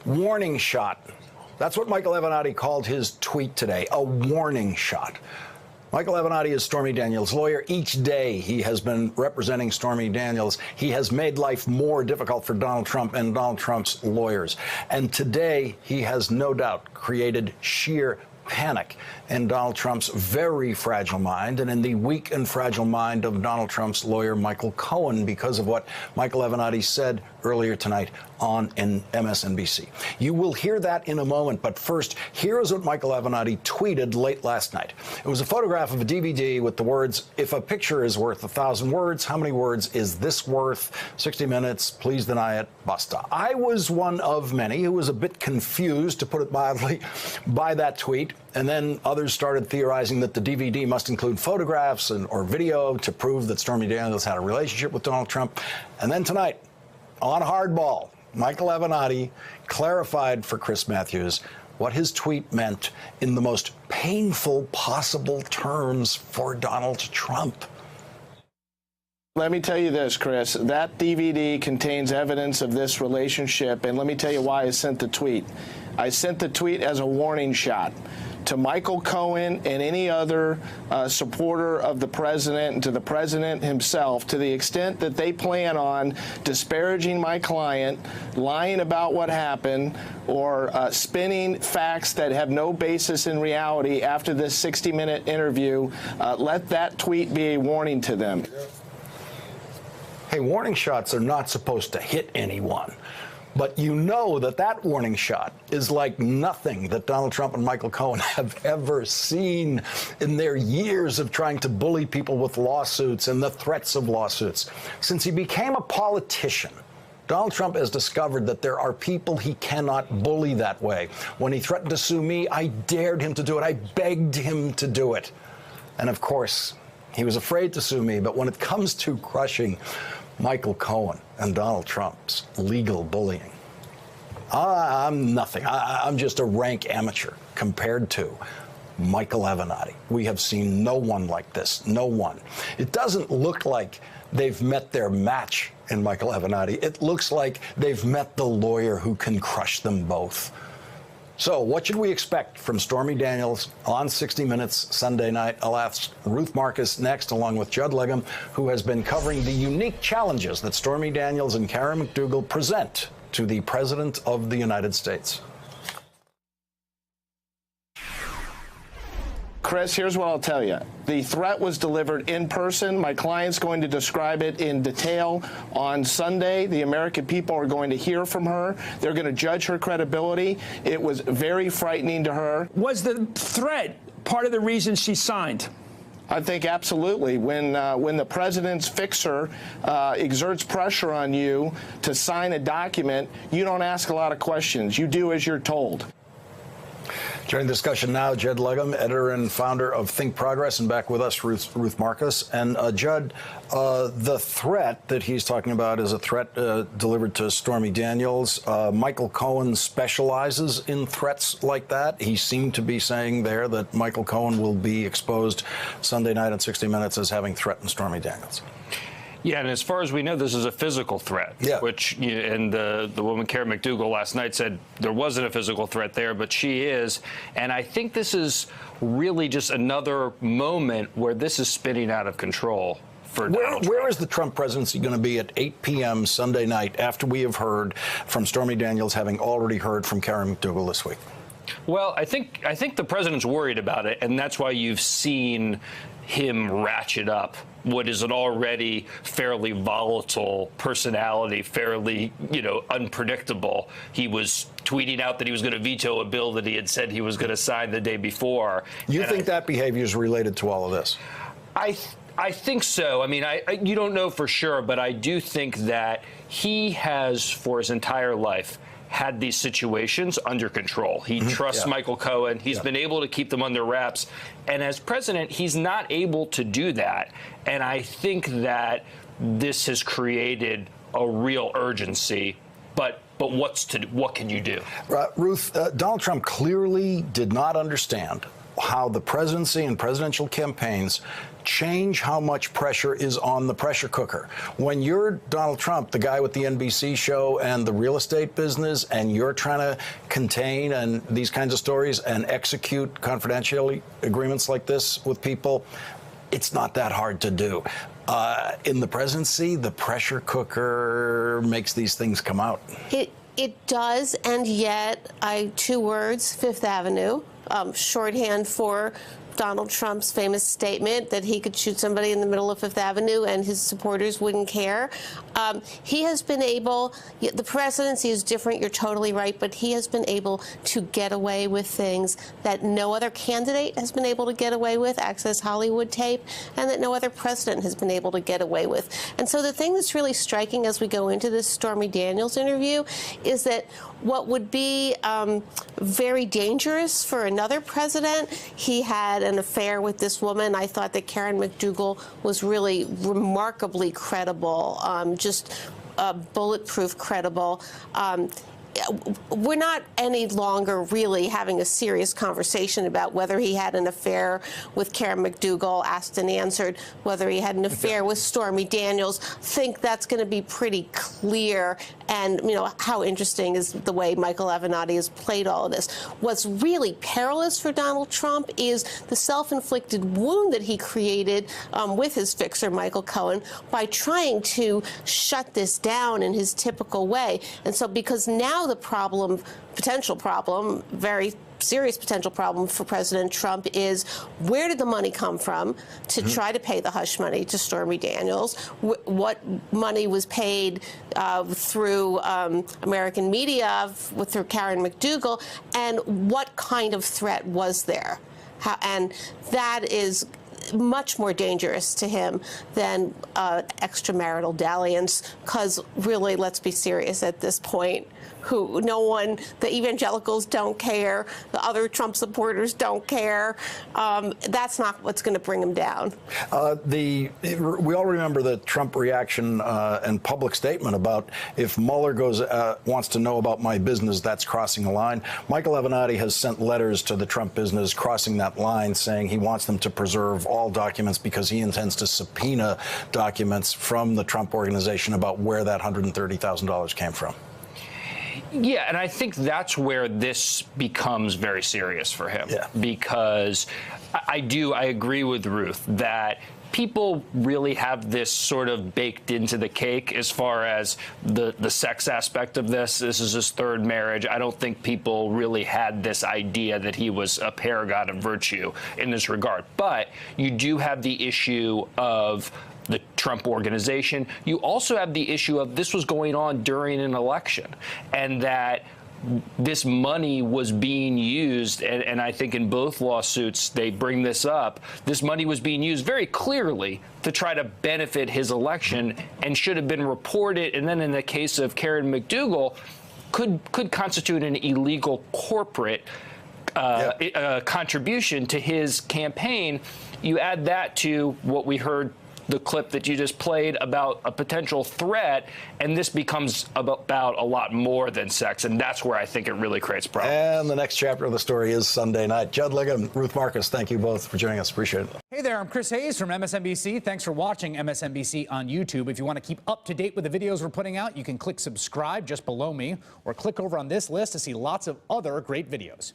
Warning shot. That's what Michael Avenatti called his tweet today, a warning shot. Michael Avenatti is Stormy Daniels' lawyer. Each day he has been representing Stormy Daniels. He has made life more difficult for Donald Trump and Donald Trump's lawyers. And today he has no doubt created sheer panic in Donald Trump's very fragile mind and in the weak and fragile mind of Donald Trump's lawyer, Michael Cohen, because of what Michael Avenatti said earlier tonight on MSNBC. You will hear that in a moment, but first, here is what Michael Avenatti tweeted late last night. It was a photograph of a DVD with the words, "If a picture is worth 1,000 words, how many words is this worth? 60 minutes, please deny it, basta." I was one of many who was a bit confused, to put it mildly, by that tweet. And then others started theorizing that the DVD must include photographs or video to prove that Stormy Daniels had a relationship with Donald Trump. And then tonight, on Hardball, Michael Avenatti clarified for Chris Matthews what his tweet meant in the most painful possible terms for Donald Trump. Let me tell you this, Chris. That DVD contains evidence of this relationship, and let me tell you why I sent the tweet. I sent the tweet as a warning shot to Michael Cohen and any other supporter of the president and to the president himself, to the extent that they plan on disparaging my client, lying about what happened, or spinning facts that have no basis in reality after this 60-minute interview. Let that tweet be a warning to them. Hey, warning shots are not supposed to hit anyone. But you know that that warning shot is like nothing that Donald Trump and Michael Cohen have ever seen in their years of trying to bully people with lawsuits and the threats of lawsuits. Since he became a politician, Donald Trump has discovered that there are people he cannot bully that way. When he threatened to sue me, I dared him to do it. I begged him to do it. And of course, he was afraid to sue me. But when it comes to crushing Michael Cohen and Donald Trump's legal bullying, I'm nothing. I'm just a rank amateur compared to Michael Avenatti. We have seen no one like this, no one. It doesn't look like they've met their match in Michael Avenatti. It looks like they've met the lawyer who can crush them both. So what should we expect from Stormy Daniels on 60 Minutes Sunday night? I'll ask Ruth Marcus next, along with Judd Legum, who has been covering the unique challenges that Stormy Daniels and Karen McDougal present to the President of the United States. Chris, here's what I'll tell you. The threat was delivered in person. My client's going to describe it in detail on Sunday. The American people are going to hear from her. They're going to judge her credibility. It was very frightening to her. Was the threat part of the reason she signed? I think absolutely. When the president's fixer exerts pressure on you to sign a document, you don't ask a lot of questions. You do as you're told. Joining the discussion now, Judd Legum, editor and founder of Think Progress, and back with us, Ruth Marcus. And Judd, the threat that he's talking about is a threat delivered to Stormy Daniels. Michael Cohen specializes in threats like that. He seemed to be saying there that Michael Cohen will be exposed Sunday night on 60 Minutes as having threatened Stormy Daniels. Yeah, and as far as we know, this is a physical threat, which, and the woman Karen McDougal last night said there wasn't a physical threat there, but she is. And I think this is really just another moment where this is spinning out of control for Donald Trump. Where is the Trump presidency going to be at 8 p.m. Sunday night after we have heard from Stormy Daniels, having already heard from Karen McDougal this week? Well, I think the president's worried about it, and that's why you've seen him ratchet up what is an already fairly volatile personality, fairly, unpredictable. He was tweeting out that he was going to veto a bill that he had said he was going to sign the day before. You think that behavior is related to all of this? I think so. I mean, you don't know for sure, but I do think that he has, for his entire life, had these situations under control. He trusts Michael Cohen. He's been able to keep them under wraps. And as president, he's not able to do that. And I think that this has created a real urgency. But what can you do? Ruth, Donald Trump clearly did not understand how the presidency and presidential campaigns change how much pressure is on the pressure cooker. When you're Donald Trump, the guy with the NBC show and the real estate business, and you're trying to contain and these kinds of stories and execute confidentiality agreements like this with people, it's not that hard to do. In the presidency, the pressure cooker makes these things come out. It does, and yet, two words, Fifth Avenue, shorthand for Donald Trump's famous statement that he could shoot somebody in the middle of Fifth Avenue and his supporters wouldn't care. He has been able, the presidency is different, you're totally right, but he has been able to get away with things that no other candidate has been able to get away with, access Hollywood tape, and that no other president has been able to get away with. And so the thing that's really striking as we go into this Stormy Daniels interview is that what would be very dangerous for another president, he had an affair with this woman. I thought that Karen McDougal was really remarkably credible, just bulletproof credible. We're not any longer really having a serious conversation about whether he had an affair with Karen McDougal, asked and answered, whether he had an affair with Stormy Daniels. Think that's going to be pretty clear. And, you know, how interesting is the way Michael Avenatti has played all of this. What's really perilous for Donald Trump is the self-inflicted wound that he created with his fixer, Michael Cohen, by trying to shut this down in his typical way. And so because now the problem, potential problem, very serious potential problem for President Trump is where did the money come from to try to pay the hush money to Stormy Daniels? What money was paid through American media, through Karen McDougal, and what kind of threat was there? And that is much more dangerous to him than extramarital dalliance, because really, let's be serious at this point, the evangelicals don't care, the other Trump supporters don't care. That's not what's going to bring him down. We all remember the Trump reaction and public statement about if Mueller wants to know about my business, that's crossing a line. Michael Avenatti has sent letters to the Trump business crossing that line, saying he wants them to preserve all documents because he intends to subpoena documents from the Trump organization about where that $130,000 came from. Yeah, and I think that's where this becomes very serious for him. Yeah. Because I agree with Ruth that people really have this sort of baked into the cake as far as the sex aspect of this. This is his third marriage. I don't think people really had this idea that he was a paragon of virtue in this regard. But you do have the issue of the Trump organization. You also have the issue of this was going on during an election, and that this money was being used, and I think in both lawsuits they bring this up, this money was being used very clearly to try to benefit his election and should have been reported, and then in the case of Karen McDougal, could constitute an illegal corporate contribution to his campaign. You add that to what we heard, the clip that you just played about a potential threat, and this becomes about a lot more than sex, and that's where I think it really creates problems. And the next chapter of the story is Sunday night. Judd Legum, Ruth Marcus, thank you both for joining us. Appreciate it. Hey there, I'm Chris Hayes from MSNBC. Thanks for watching MSNBC on YouTube. If you want to keep up to date with the videos we're putting out, you can click subscribe just below me, or click over on this list to see lots of other great videos.